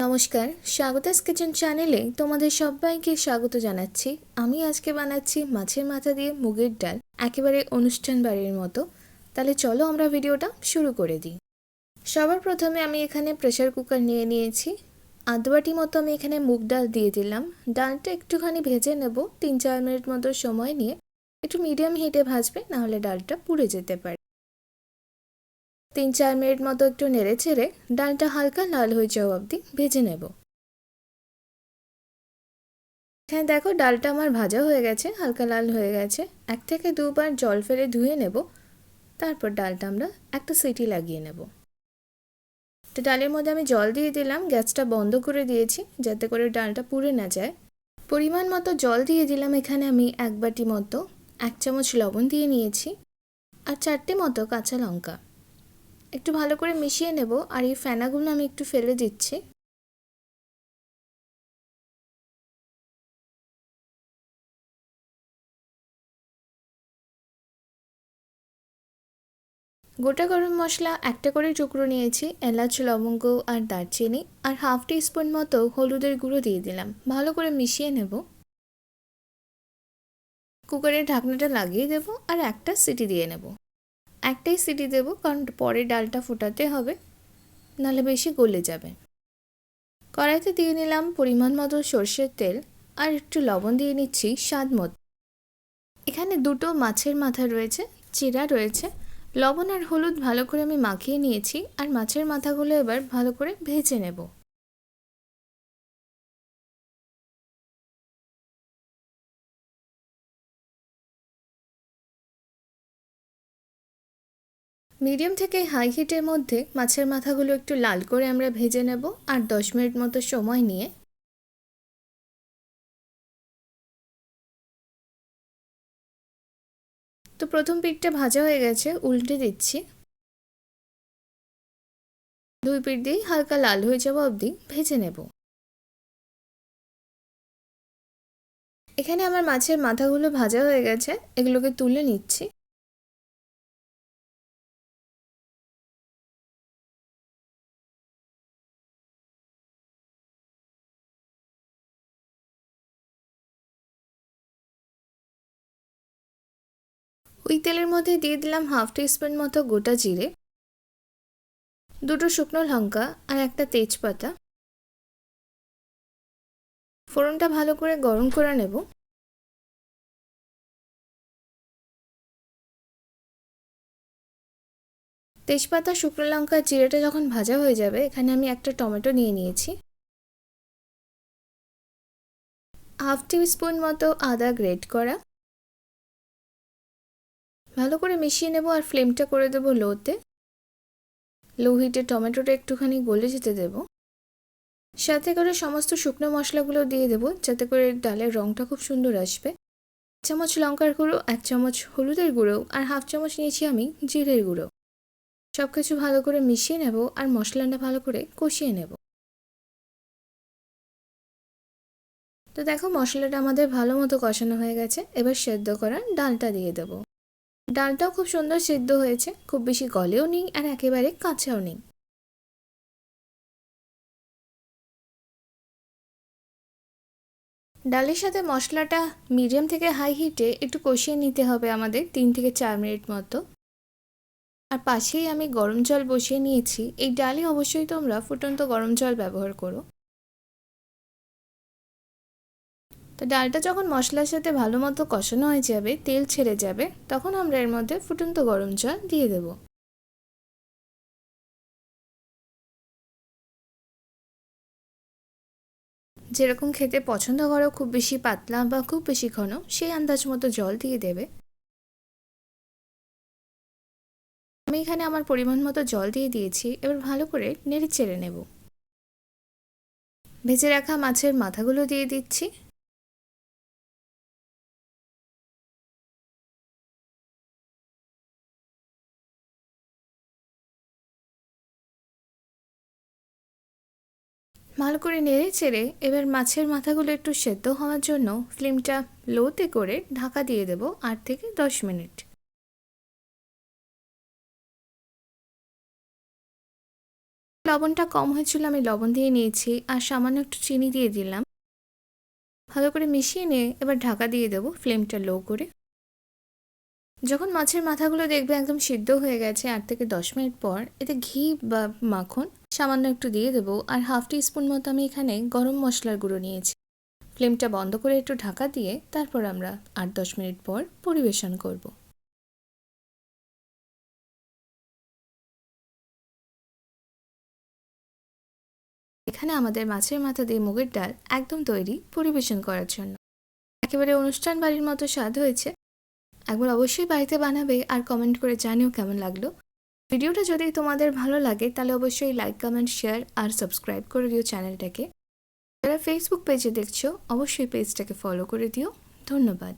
নমস্কার, স্বাগতাস কিচেন চ্যানেলে তোমাদের সবাইকে স্বাগত জানাচ্ছি। আমি আজকে বানাচ্ছি মাছের মাথা দিয়ে মুগের ডাল, একেবারে অনুষ্ঠান বাড়ির মতো। তাহলে চলো আমরা ভিডিওটা শুরু করে দিই। সবার প্রথমে আমি এখানে প্রেসার কুকার নিয়ে নিয়েছি। আধ বাটি মতো আমি এখানে মুগ ডাল দিয়ে দিলাম। ডালটা একটুখানি ভেজে নেব 3-4 মিনিট মতো সময় নিয়ে। একটু মিডিয়াম হিটে ভাজবে, নাহলে ডালটা পুড়ে যেতে পারে। 3-4 মিনিট মতো একটু নেড়ে চেড়ে ডালটা হালকা লাল হয়ে যাওয়া অবধি ভেজে নেব। হ্যাঁ দেখো, ডালটা আমার ভাজা হয়ে গেছে, হালকা লাল হয়ে গেছে। 1 থেকে 2 বার জল ফেলে ধুয়ে নেব। তারপর ডালটা আমরা একটা সিটি লাগিয়ে নেব। তো ডালের মধ্যে আমি জল দিয়ে দিলাম, গ্যাসটা বন্ধ করে দিয়েছি যাতে করে ডালটা পুড়ে না যায়। পরিমাণ মতো জল দিয়ে দিলাম এখানে আমি 1 বাটি মতো। 1 চামচ লবণ দিয়ে নিয়েছি আর 4টে মতো কাঁচা লঙ্কা। একটু ভালো করে মিশিয়ে নেব। আর এই ফেনাগুলো আমি একটু ফেলে দিচ্ছি। গোটা গরম মশলা একটা করে টুকরো নিয়েছি, এলাচ, লবঙ্গ আর দারচিনি, আর হাফ টিস্পুন মতো হলুদের গুঁড়ো দিয়ে দিলাম। ভালো করে মিশিয়ে নেব। কুকারের ঢাকনাটা লাগিয়ে দেব আর একটা সিটি দিয়ে নেব। একটাই সিটি দেব, কারণ পরে ডালটা ফোটাতে হবে, নাহলে বেশি গলে যাবে। কড়াইতে দিয়ে নিলাম পরিমাণ মতো সর্ষের তেল আর একটু লবণ দিয়ে নিচ্ছি স্বাদ মতো। এখানে দুটো মাছের মাথা রয়েছে, চিরা রয়েছে। লবণ আর হলুদ ভালো করে আমি মাখিয়ে নিয়েছি আর মাছের মাথাগুলো এবার ভালো করে ভেজে নেব। মিডিয়াম থেকে হাই হিটের মধ্যে মাছের মাথাগুলো একটু লাল করে আমরা ভেজে নেব আর 10 মিনিট মতো সময় নিয়ে। তো প্রথম পিঠটা ভাজা হয়ে গেছে, উল্টে দিচ্ছি। দুই পিঠ দিয়েই হালকা লাল হয়ে যাওয়া অবধি ভেজে নেব। এখানে আমার মাছের মাথাগুলো ভাজা হয়ে গেছে, এগুলোকে তুলে নিচ্ছি। ওই তেলের মধ্যে দিয়ে দিলাম হাফ টিস্পুন মতো গোটা জিরে, দুটো শুকনো লঙ্কা আর একটা তেজপাতা। ফোড়নটা ভালো করে গরম করে নেব। তেজপাতা, শুকনো লঙ্কা, জিরেটা যখন ভাজা হয়ে যাবে, এখানে আমি একটা টমেটো নিয়ে নিয়েছি। হাফ টিস্পুন মতো আদা গ্রেট করা। ভালো করে মিশিয়ে নেব আর ফ্লেমটা করে দেব লোতে। লো হিটে টমেটোটা একটুখানি গলে যেতে দেব। সাথে করে সমস্ত শুকনো মশলাগুলো দিয়ে দেব, যাতে করে ডালের রঙটা খুব সুন্দর আসবে। 1 চামচ লঙ্কার গুঁড়ো, 1 চামচ হলুদের গুঁড়ো আর হাফ চামচ নিয়েছি আমি জিরের গুঁড়ো। সব কিছু ভালো করে মিশিয়ে নেব আর মশলাটা ভালো করে কষিয়ে নেব। তো দেখো, মশলাটা আমাদের ভালো মতো কষানো হয়ে গেছে। এবার সেদ্ধ করা ডালটা দিয়ে দেব। ডালটাও খুব সুন্দর সেদ্ধ হয়েছে, খুব বেশি গলেও নেই আর একেবারে কাঁচাও নেই। ডালের সাথে মশলাটা মিডিয়াম থেকে হাই হিটে একটু কষিয়ে নিতে হবে আমাদের 3 থেকে 4 মিনিট মতো। আর পাশেই আমি গরম জল বসিয়ে নিয়েছি। এই ডালে অবশ্যই তোমরা ফুটন্ত গরম জল ব্যবহার করো। তো ডালটা যখন মশলার সাথে ভালো মতো কষানো হয়ে যাবে, তেল ছেড়ে যাবে, তখন আমরা এর মধ্যে ফুটন্ত গরম জল দিয়ে দেব। যেরকম খেতে পছন্দ করো, খুব বেশি পাতলা বা খুব বেশি ঘন, সেই আন্দাজ মতো জল দিয়ে দেবে। আমি এখানে আমার পরিমাণ মতো জল দিয়ে দিয়েছি। এবার ভালো করে নেড়ে চেড়ে নেব। ভেজে রাখা মাছের মাথাগুলো দিয়ে দিচ্ছি। ভালো করে নেড়ে চেড়ে এবার মাছের মাথাগুলো একটু সেদ্ধ হওয়ার জন্য ফ্লেমটা লোতে করে ঢাকা দিয়ে দেব 8 থেকে 10 মিনিট। লবণটা কম হয়েছিল, আমি লবণ দিয়ে নিয়েছি আর সামান্য একটু চিনি দিয়ে দিলাম। ভালো করে মিশিয়ে নিয়ে এবার ঢাকা দিয়ে দেবো ফ্লেমটা লো করে। যখন মাছের মাথাগুলো দেখবে একদম সিদ্ধ হয়ে গেছে 8 থেকে 10 মিনিট পর এতে ঘি বা মাখন সামান্য একটু দিয়ে দেবো। আর হাফ টিস্পুন মতো আমি এখানে গরম মশলার গুঁড়ো নিয়েছি। ফ্লেমটা বন্ধ করে একটু ঢাকা দিয়ে তারপর আমরা 8-10 মিনিট পর পরিবেশন করব। এখানে আমাদের মাছের মাথা দিয়ে মুগের ডাল একদম তৈরি পরিবেশন করার জন্য। একেবারে অনুষ্ঠান বাড়ির মতো স্বাদ হয়েছে। একবার অবশ্যই বাড়িতে বানাবে আর কমেন্ট করে জানিও কেমন লাগলো। ভিডিওটা যদি তোমাদের ভালো লাগে তাহলে অবশ্যই লাইক, কমেন্ট, শেয়ার আর সাবস্ক্রাইব করে দিও চ্যানেলটাকে। যারা ফেসবুক পেজে দেখছো অবশ্যই পেজটাকে ফলো করে দিও। ধন্যবাদ।